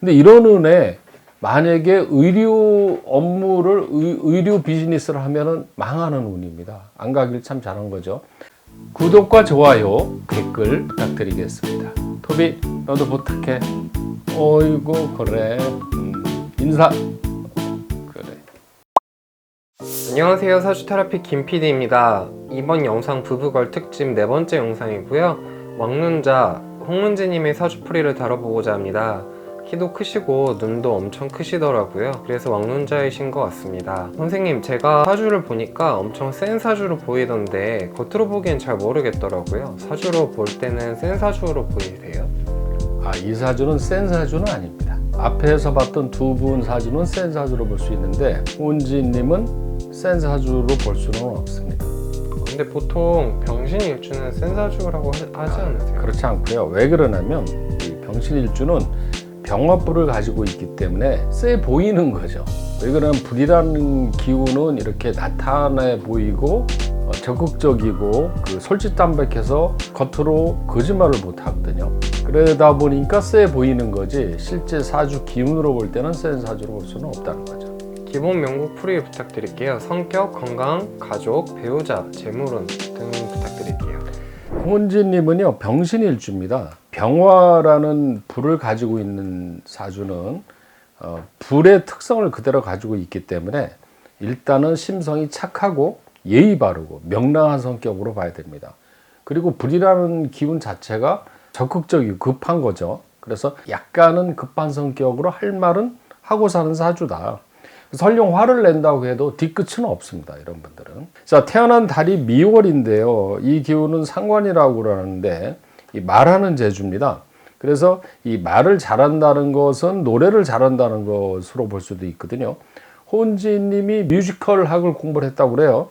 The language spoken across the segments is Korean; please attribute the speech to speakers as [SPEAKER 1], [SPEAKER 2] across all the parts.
[SPEAKER 1] 근데 이런 운에 만약에 의료 업무를 의료 비즈니스를 하면은 망하는 운입니다. 안 가길 참 잘한 거죠. 구독과 좋아요, 댓글 부탁드리겠습니다. 토비, 너도 부탁해. 어이구, 그래. 인사. 그래.
[SPEAKER 2] 안녕하세요, 사주테라피 김PD입니다. 이번 영상 부부걸 특집 4번째 영상이고요. 왕눈자 홍문지님의 사주풀이를 다뤄보고자 합니다. 키도 크시고 눈도 엄청 크시더라고요. 그래서 왕눈자이신 것 같습니다. 선생님, 제가 사주를 보니까 엄청 센 사주로 보이던데 겉으로 보기엔 잘 모르겠더라고요. 사주로 볼 때는 센 사주로 보이세요?
[SPEAKER 1] 이 사주는 센 사주는 아닙니다. 앞에서 봤던 두 분 사주는 센 사주로 볼 수 있는데 홍은지님은 센 사주로 볼 수는 없습니다.
[SPEAKER 2] 근데 보통 병신일주는 센 사주라고 하지 않으세요?
[SPEAKER 1] 그렇지 않고요. 왜 그러냐면 이 병신일주는 병화불을 가지고 있기 때문에 세 보이는 거죠. 왜 그러냐면 불이라는 기운은 이렇게 나타나 보이고 적극적이고 솔직담백해서 겉으로 거짓말을 못 하거든요. 그러다 보니까 세 보이는 거지 실제 사주 기운으로 볼 때는 센 사주로 볼 수는 없다는 거죠.
[SPEAKER 2] 기본 명곡 풀이 부탁드릴게요. 성격, 건강, 가족, 배우자, 재물운 등 부탁드릴게요.
[SPEAKER 1] 홍은지님은요 병신일주입니다. 병화라는 불을 가지고 있는 사주는 불의 특성을 그대로 가지고 있기 때문에 일단은 심성이 착하고 예의 바르고 명랑한 성격으로 봐야 됩니다. 그리고 불이라는 기운 자체가 적극적이고 급한 거죠. 그래서 약간은 급한 성격으로 할 말은 하고 사는 사주다. 설령 화를 낸다고 해도 뒤끝은 없습니다. 이런 분들은. 자, 태어난 달이 미월인데요. 이 기운은 상관이라고 그러는데 이 말하는 재주입니다. 그래서 이 말을 잘한다는 것은 노래를 잘한다는 것으로 볼 수도 있거든요. 호은지님이 뮤지컬 학을 공부를 했다고 그래요.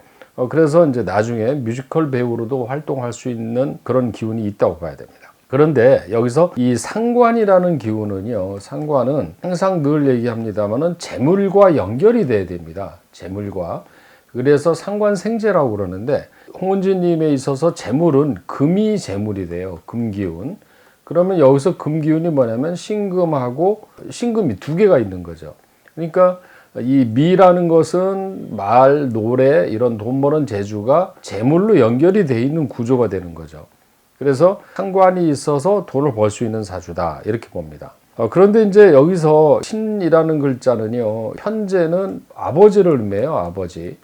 [SPEAKER 1] 그래서 이제 나중에 뮤지컬 배우로도 활동할 수 있는 그런 기운이 있다고 봐야 됩니다. 그런데 여기서 이 상관이라는 기운은요, 상관은 항상 늘 얘기합니다만은 재물과 연결이 돼야 됩니다. 재물과. 그래서 상관생재라고 그러는데 홍은지님에 있어서 재물은 금이 재물이 돼요. 금기운. 그러면 여기서 금기운이 뭐냐면 신금하고 신금이 두 개가 있는 거죠. 그러니까 이 미라는 것은 말, 노래 이런 돈 버는 재주가 재물로 연결이 돼 있는 구조가 되는 거죠. 그래서 상관이 있어서 돈을 벌 수 있는 사주다 이렇게 봅니다. 그런데 이제 여기서 신이라는 글자는요 현재는 아버지를 의미해요. 아버지.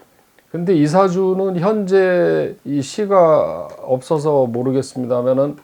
[SPEAKER 1] 근데 이 사주는 현재 이 시가 없어서 모르겠습니다만은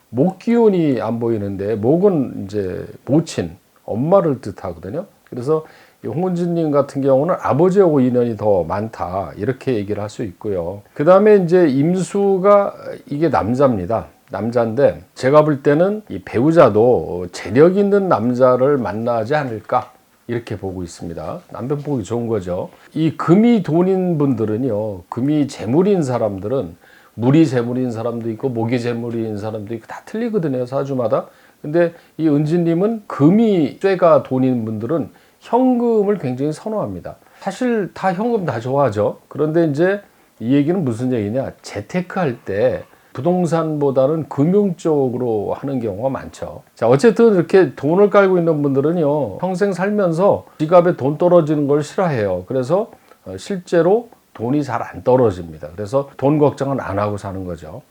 [SPEAKER 1] 목 기운이 안 보이는데 목은 이제 모친 엄마를 뜻하거든요. 그래서 홍은지님 같은 경우는 아버지하고 인연이 더 많다 이렇게 얘기를 할 수 있고요. 그 다음에 이제 임수가 이게 남자입니다. 남자인데 제가 볼 때는 이 배우자도 재력 있는 남자를 만나지 않을까 이렇게 보고 있습니다. 남편 보기 좋은 거죠. 이 금이 돈인 분들은요, 금이 재물인 사람들은 물이 재물인 사람도 있고 목이 재물인 사람도 있고 다 틀리거든요, 사주마다. 근데 이 은지님은 금이 쇠가 돈인 분들은 현금을 굉장히 선호합니다. 사실 다 현금 다 좋아하죠. 그런데 이제 이 얘기는 무슨 얘기냐? 재테크할 때 부동산보다는 금융 쪽으로 하는 경우가 많죠. 자, 어쨌든 이렇게 돈을 깔고 있는 분들은요, 평생 살면서 지갑에 돈 떨어지는 걸 싫어해요. 그래서 실제로 돈이 잘 안 떨어집니다. 그래서 돈 걱정은 안 하고 사는 거죠.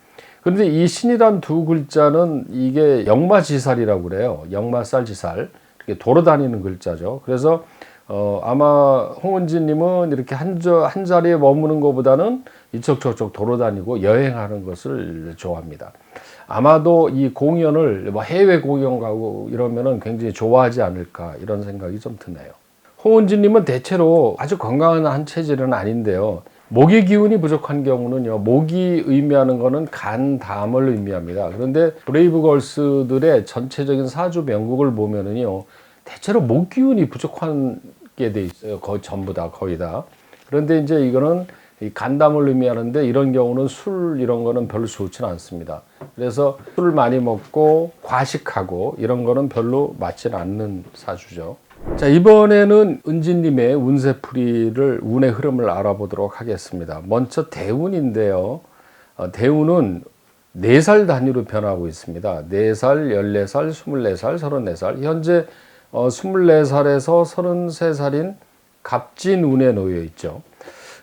[SPEAKER 1] 그런데 이 신이란 두 글자는 이게 역마지살이라고 그래요. 역마살지살. 돌아다니는 글자죠. 그래서 아마 홍은지님은 이렇게 한 자리에 머무는 것보다는 이쪽 저쪽 돌아다니고 여행하는 것을 좋아합니다. 아마도 이 공연을 해외 공연 가고 이러면은 굉장히 좋아하지 않을까 이런 생각이 좀 드네요. 홍은지님은 대체로 아주 건강한 한 체질은 아닌데요. 목의 기운이 부족한 경우는요, 목이 의미하는 거는 간, 담을 의미합니다. 그런데 브레이브걸스들의 전체적인 사주 명곡을 보면은요, 대체로 목 기운이 부족한 게 돼 있어요. 거의 전부 다, 거의 다. 그런데 이제 이거는 이 간담을 의미하는데 이런 경우는 술 이런 거는 별로 좋지는 않습니다. 그래서 술을 많이 먹고 과식하고 이런 거는 별로 맞지는 않는 사주죠. 자, 이번에는 은지님의 운세풀이를 운의 흐름을 알아보도록 하겠습니다. 먼저 대운인데요. 대운은 4살 단위로 변하고 있습니다. 4살, 14살, 24살, 34살. 현재 24살에서 33살인 갑진운에 놓여 있죠.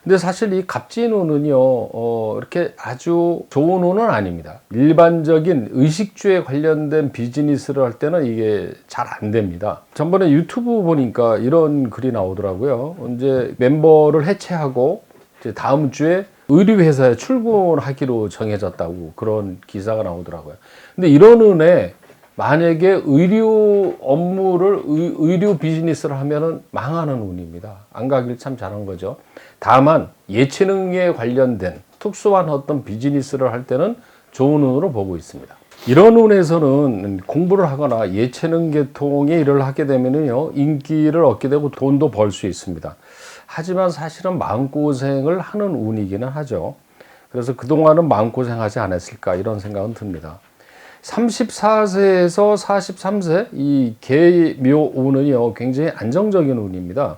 [SPEAKER 1] 근데 사실 이 갑진운은요, 이렇게 아주 좋은 운은 아닙니다. 일반적인 의식주에 관련된 비즈니스를 할 때는 이게 잘 안 됩니다. 전번에 유튜브 보니까 이런 글이 나오더라고요. 이제 멤버를 해체하고 이제 다음 주에 의류회사에 출근하기로 정해졌다고 그런 기사가 나오더라고요. 근데 이런 운에 만약에 의류 업무를 의류 비즈니스를 하면은 망하는 운입니다. 안 가길 참 잘한 거죠. 다만 예체능에 관련된 특수한 어떤 비즈니스를 할 때는 좋은 운으로 보고 있습니다. 이런 운에서는 공부를 하거나 예체능 계통의 일을 하게 되면요, 인기를 얻게 되고 돈도 벌 수 있습니다. 하지만 사실은 마음고생을 하는 운이기는 하죠. 그래서 그동안은 마음고생하지 않았을까 이런 생각은 듭니다. 34세에서 43세 이 계묘운은요, 굉장히 안정적인 운입니다.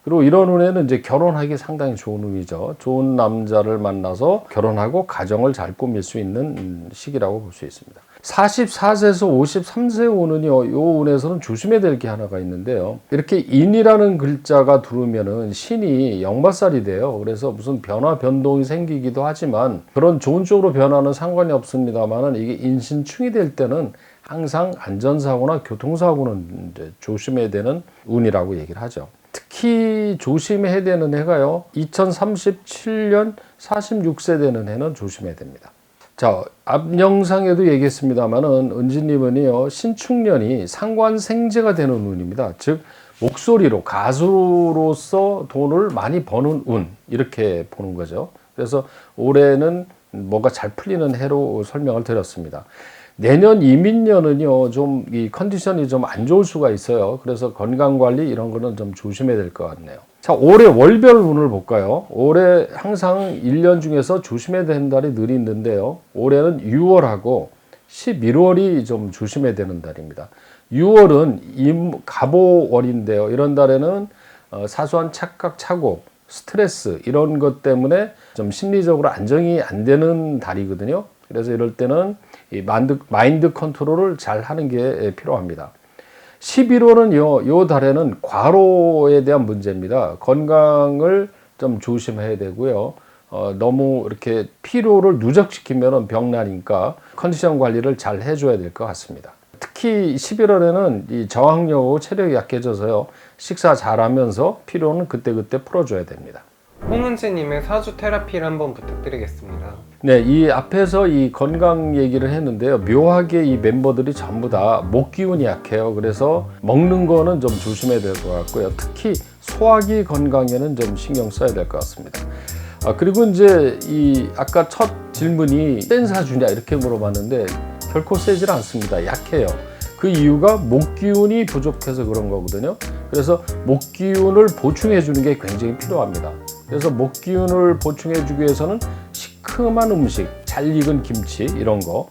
[SPEAKER 1] 그리고 이런 운에는 이제 결혼하기 상당히 좋은 운이죠. 좋은 남자를 만나서 결혼하고 가정을 잘 꾸밀 수 있는 시기라고 볼 수 있습니다. 44세에서 53세 운은요, 이 운에서는 조심해야 될 게 하나가 있는데요. 이렇게 인이라는 글자가 들어오면은 신이 역마살이 돼요. 그래서 무슨 변화, 변동이 생기기도 하지만 그런 좋은 쪽으로 변화는 상관이 없습니다만은 이게 인신충이 될 때는 항상 안전사고나 교통사고는 이제 조심해야 되는 운이라고 얘기를 하죠. 특히 조심해야 되는 해가요, 2037년 46세 되는 해는 조심해야 됩니다. 자, 앞 영상에도 얘기했습니다만은 은지님은요, 신축년이 상관생재가 되는 운입니다. 즉 목소리로 가수로서 돈을 많이 버는 운, 이렇게 보는 거죠. 그래서 올해는 뭐가 잘 풀리는 해로 설명을 드렸습니다. 내년 이민년은요, 좀 이 컨디션이 좀 안 좋을 수가 있어요. 그래서 건강관리 이런 거는 좀 조심해야 될 것 같네요. 자, 올해 월별 운을 볼까요? 올해 항상 1년 중에서 조심해야 되는 달이 늘 있는데요. 올해는 6월하고 11월이 좀 조심해야 되는 달입니다. 6월은 갑오월인데요. 이런 달에는 사소한 착각, 착오, 스트레스 이런 것 때문에 좀 심리적으로 안정이 안 되는 달이거든요. 그래서 이럴 때는 이 마인드 컨트롤을 잘 하는 게 필요합니다. 11월은 요 달에는 과로에 대한 문제입니다. 건강을 좀 조심해야 되고요. 너무 이렇게 피로를 누적시키면 병나니까 컨디션 관리를 잘 해줘야 될 것 같습니다. 특히 11월에는 이 저항력하고 체력이 약해져서요, 식사 잘하면서 피로는 그때그때 풀어줘야 됩니다.
[SPEAKER 2] 홍은지님의 사주 테라피를 한번 부탁드리겠습니다.
[SPEAKER 1] 네, 이 앞에서 이 건강 얘기를 했는데요. 묘하게 이 멤버들이 전부 다 목 기운이 약해요. 그래서 먹는 거는 좀 조심해야 될 것 같고요. 특히 소화기 건강에는 좀 신경 써야 될 것 같습니다. 그리고 이제 이 아까 첫 질문이 센 사주냐 이렇게 물어봤는데 결코 세질 않습니다. 약해요. 그 이유가 목 기운이 부족해서 그런 거거든요. 그래서 목 기운을 보충해 주는 게 굉장히 필요합니다. 그래서 목 기운을 보충해 주기 위해서는 시큼한 음식, 잘 익은 김치 이런 거,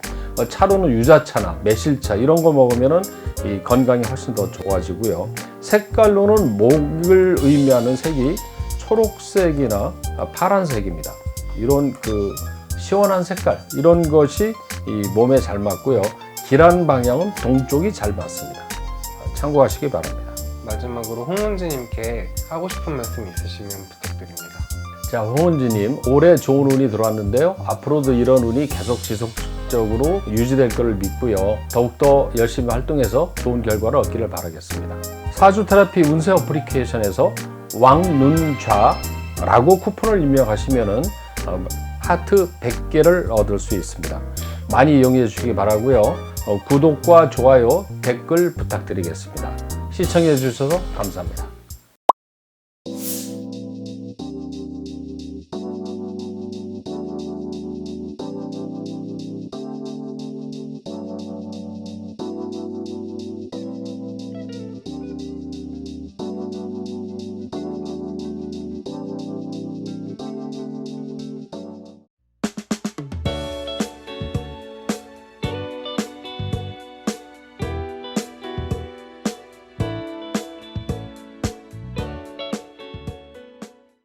[SPEAKER 1] 차로는 유자차나 매실차 이런 거 먹으면은 이 건강이 훨씬 더 좋아지고요. 색깔로는 목을 의미하는 색이 초록색이나 파란색입니다. 이런 그 시원한 색깔 이런 것이 이 몸에 잘 맞고요. 길한 방향은 동쪽이 잘 맞습니다. 참고하시기 바랍니다.
[SPEAKER 2] 마지막으로 홍은지님께 하고 싶은 말씀 있으시면 부탁드립니다.
[SPEAKER 1] 자, 홍은지님, 올해 좋은 운이 들어왔는데요. 앞으로도 이런 운이 계속 지속적으로 유지될 것을 믿고요. 더욱더 열심히 활동해서 좋은 결과를 얻기를 바라겠습니다. 사주 테라피 운세 어플리케이션에서 왕눈좌라고 쿠폰을 입력하시면은 하트 100개를 얻을 수 있습니다. 많이 이용해 주시기 바라고요. 구독과 좋아요, 댓글 부탁드리겠습니다. 시청해 주셔서 감사합니다.